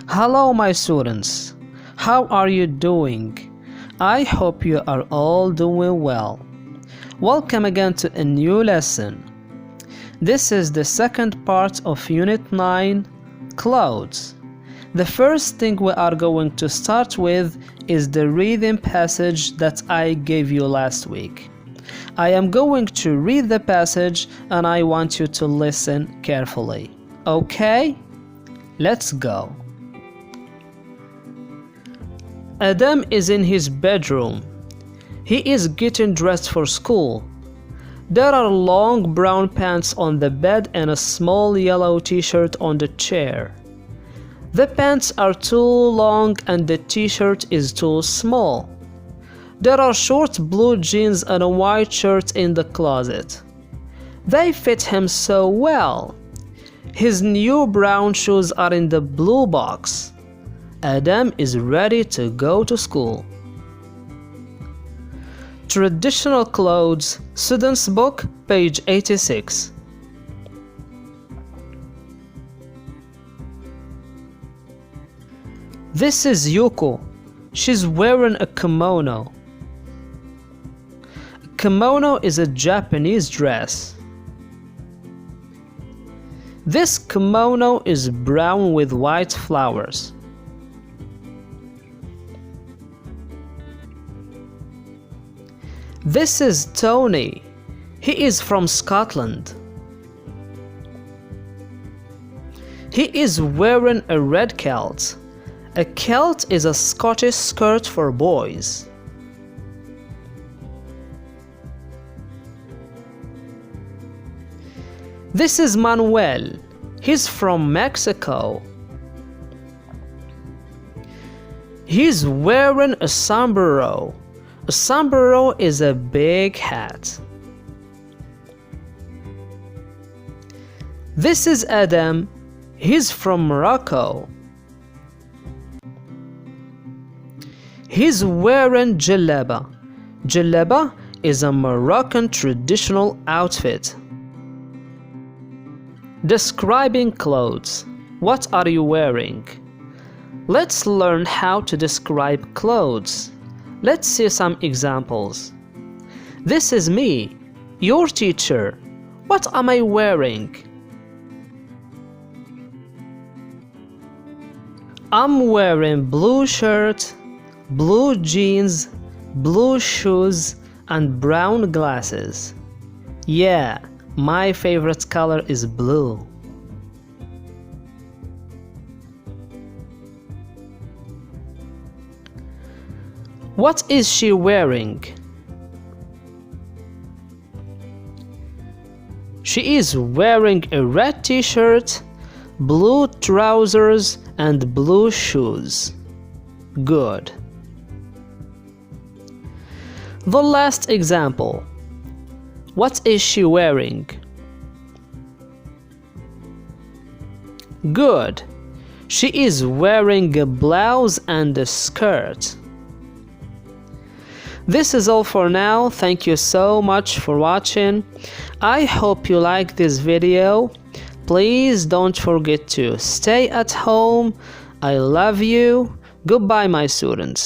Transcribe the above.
Hello my students, how are you doing? I hope you are all doing well. Welcome again to a new lesson. This is the second part of Unit 9, Clouds. The first thing we are going to start with is the reading passage that I gave you last week. I am going to read the passage and I want you to listen carefully. Okay? Let's go. Adam is in his bedroom. He is getting dressed for school. There are long brown pants on the bed and a small yellow t-shirt on the chair. The pants are too long and the t-shirt is too small. There are short blue jeans and a white shirt in the closet. They fit him so well. His new brown shoes are in the blue box. Adam is ready to go to school. Traditional Clothes, Student's Book, page 86. This is Yuko. She's wearing a kimono. A kimono is a Japanese dress. This kimono is brown with white flowers. This is Tony. He is from Scotland. He is wearing a red kilt. A kilt is a Scottish skirt for boys. This is Manuel. He's from Mexico. He's wearing a sombrero. A sombrero is a big hat. This is Adam. He's from Morocco. He's wearing DJELLABA. DJELLABA is a Moroccan traditional outfit. Describing clothes. What are you wearing? Let's learn how to describe clothes. Let's see some examples. This is me, your teacher. What am I wearing? I'm wearing blue shirt, blue jeans, blue shoes, and brown glasses. Yeah, my favorite color is blue. What is she wearing? She is wearing a red t-shirt, blue trousers, and blue shoes. Good. The last example. What is she wearing? Good. She is wearing a blouse and a skirt. This is all for now. Thank you so much for watching. I hope you like this video. Please don't forget to stay at home. I love you. Goodbye, my students.